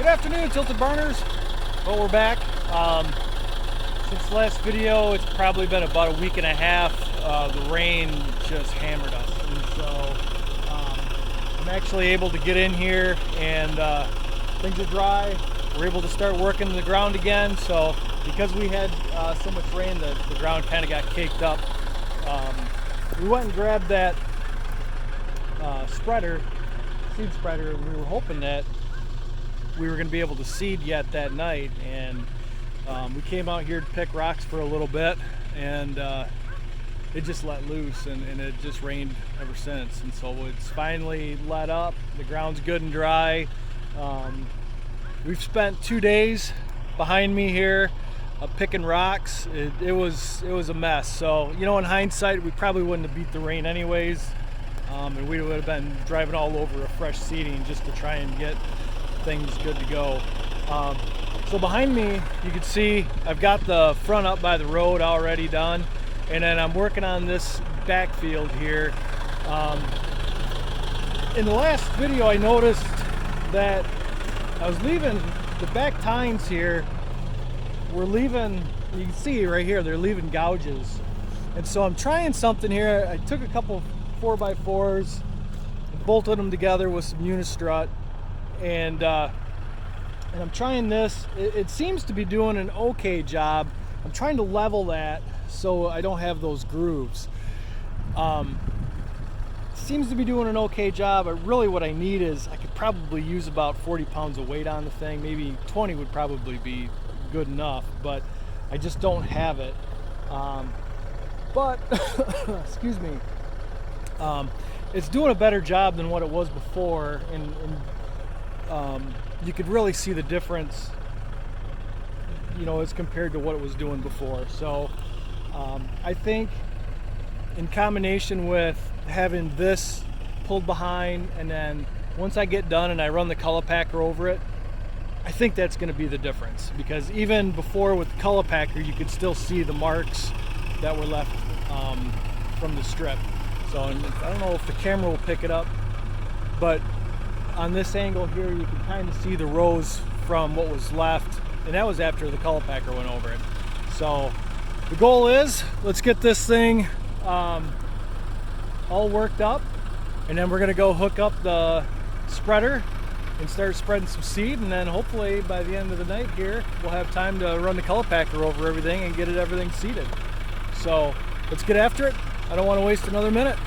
afternoon, Tilted Barners. Well, we're back. Since the last video, it's probably been about a week and a half. The rain just hammered us, and so I'm actually able to get in here, and things are dry. We're able to start working the ground again. So because we had so much rain, the ground kind of got caked up. We went and grabbed that seed spreader, and we were hoping that we were going to be able to seed yet that night, and we came out here to pick rocks for a little bit, and it just let loose, and it just rained ever since. And so it's finally let up. The ground's good and dry. We've spent 2 days behind me here picking rocks. It was a mess. So, you know, in hindsight, we probably wouldn't have beat the rain anyways, and we would have been driving all over a fresh seeding just to try and get things good to go. So behind me, you can see I've got the front up by the road already done, and then I'm working on this backfield here. In the last video, I noticed that I was leaving the back tines here. We're leaving, you can see right here, they're leaving gouges. And so I'm trying something here. I took a couple 4x4s, bolted them together with some unistrut, and I'm trying this. It seems to be doing an okay job. I'm trying to level that so I don't have those grooves. Seems to be doing an okay job. Really what I need is, I could probably use about 40 pounds of weight on the thing. Maybe 20 would probably be good enough, but I just don't have it. But excuse me, it's doing a better job than what it was before, and you could really see the difference, you know, as compared to what it was doing before. So I think in combination with having this pulled behind, and then once I get done and I run the color packer over it, I think that's going to be the difference. Because even before with the color packer, you could still see the marks that were left from the strip. So I don't know if the camera will pick it up, but on this angle here, you can kind of see the rows from what was left, and that was after the color packer went over it. So the goal is, let's get this thing all worked up, and then we're gonna go hook up the spreader and start spreading some seed, and then hopefully by the end of the night here, we'll have time to run the color packer over everything and get everything seeded. So let's get after it. I don't want to waste another minute.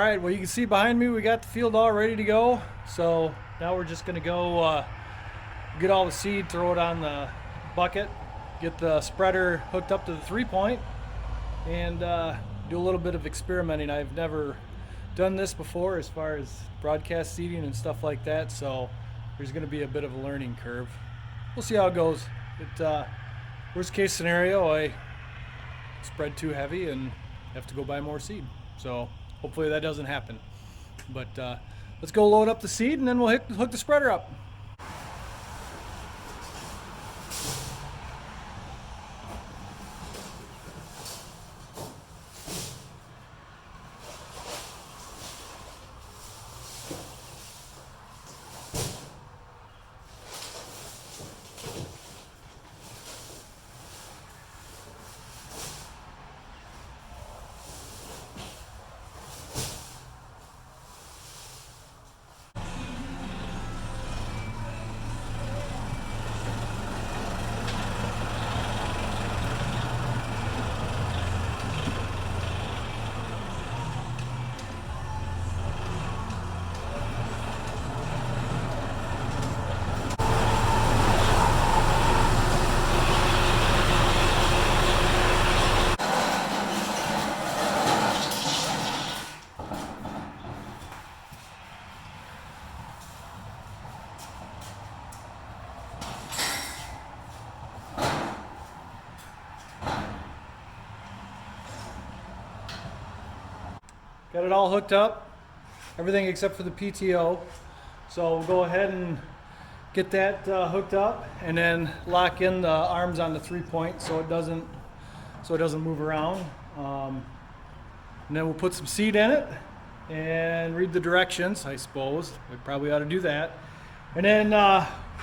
right, well, you can see behind me we got the field all ready to go. So now we're just gonna go get all the seed, throw it on the bucket, get the spreader hooked up to the 3-point, and do a little bit of experimenting. I've never done this before as far as broadcast seeding and stuff like that, so there's gonna be a bit of a learning curve. We'll see how it goes. Worst case scenario, I spread too heavy and have to go buy more seed. So hopefully that doesn't happen. But let's go load up the seed and then we'll hook the spreader up. Got it all hooked up, everything except for the PTO. So we'll go ahead and get that hooked up, and then lock in the arms on the 3-point so it doesn't move around. And then we'll put some seed in it and read the directions. I suppose we probably ought to do that. And then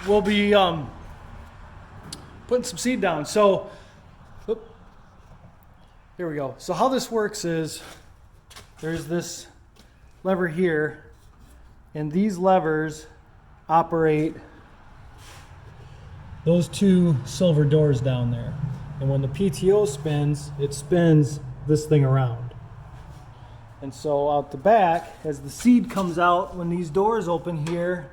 we'll be putting some seed down. So here we go. So how this works is, there's this lever here, and these levers operate those 2 silver doors down there. And when the PTO spins, it spins this thing around. And so out the back, as the seed comes out, when these doors open here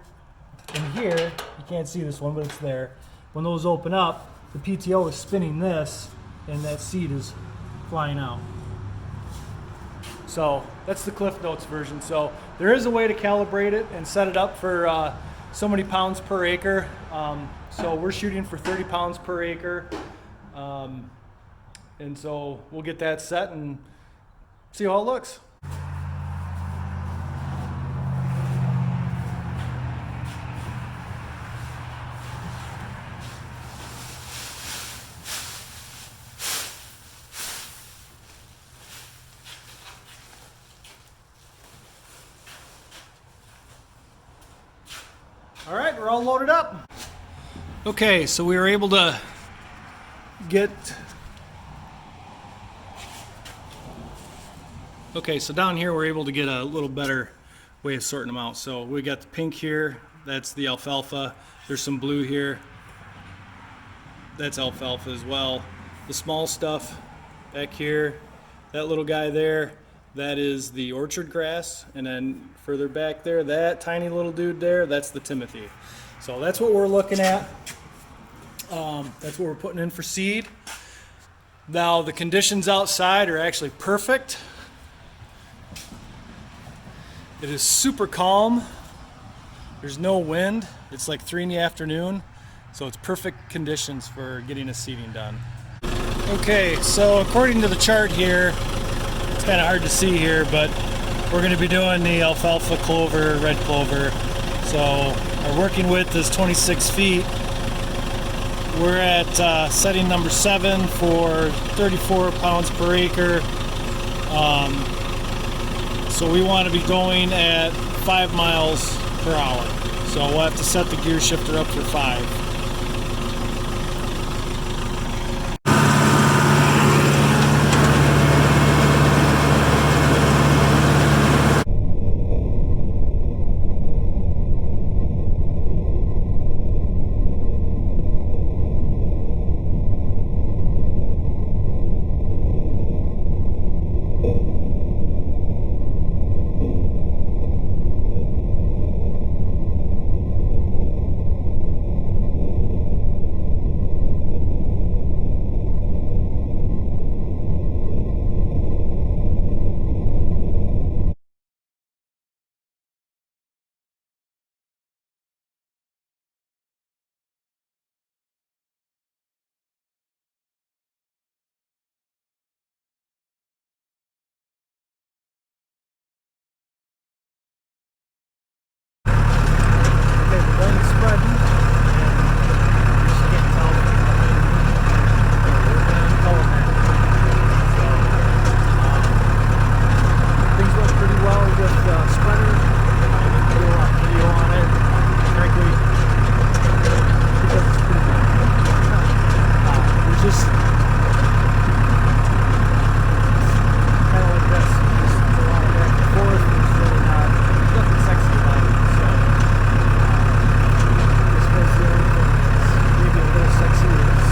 and here, you can't see this one, but it's there. When those open up, the PTO is spinning this, and that seed is flying out. So that's the Cliff Notes version. So there is a way to calibrate it and set it up for so many pounds per acre. So we're shooting for 30 pounds per acre. And so we'll get that set and see how it looks. All right, we're all loaded up. Okay, so we were able to get... Okay, so down here we're able to get a little better way of sorting them out. So we got the pink here, that's the alfalfa. There's some blue here, that's alfalfa as well. The small stuff back here, that little guy there, that is the orchard grass. And then further back there, that tiny little dude there, that's the Timothy. So that's what we're looking at. That's what we're putting in for seed. Now the conditions outside are actually perfect. It is super calm. There's no wind. It's like 3 in the afternoon. So it's perfect conditions for getting a seeding done. Okay, so according to the chart here, it's kind of hard to see here, but we're going to be doing the alfalfa clover, red clover. So our working width is 26 feet. We're at setting number 7 for 34 pounds per acre. So we want to be going at 5 miles per hour. So we'll have to set the gear shifter up for 5. just kind of like this. Just a lot of back and forth. There's really nothing sexy about it. So I suppose the only thing that's maybe a little sexy is just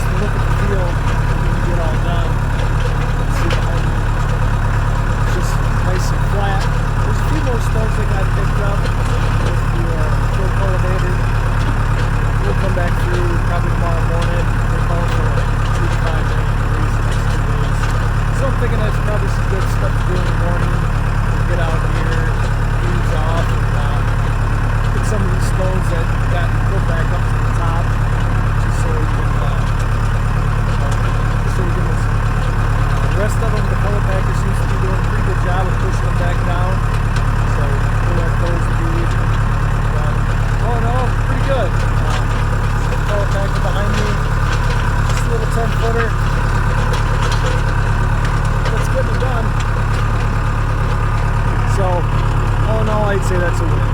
the look at the field when you get all done. See behind me. It's just nice and flat. There's a few more stones that got picked up with the field cultivator. We'll come back through probably tomorrow morning. We're calling for like 2 to 5 degrees the next 2 days. So I'm thinking that's probably some good stuff to do in the morning. Get out here, ease off, and get some of these stones that got pulled back up to the top, just so we can, the rest of them, the color packer seems to be doing a pretty good job of pushing them back down. So we'll let those be. But all in all, pretty good. Color packer behind me, just a little 10-footer. That's good and done. So all in all, I'd say that's a win.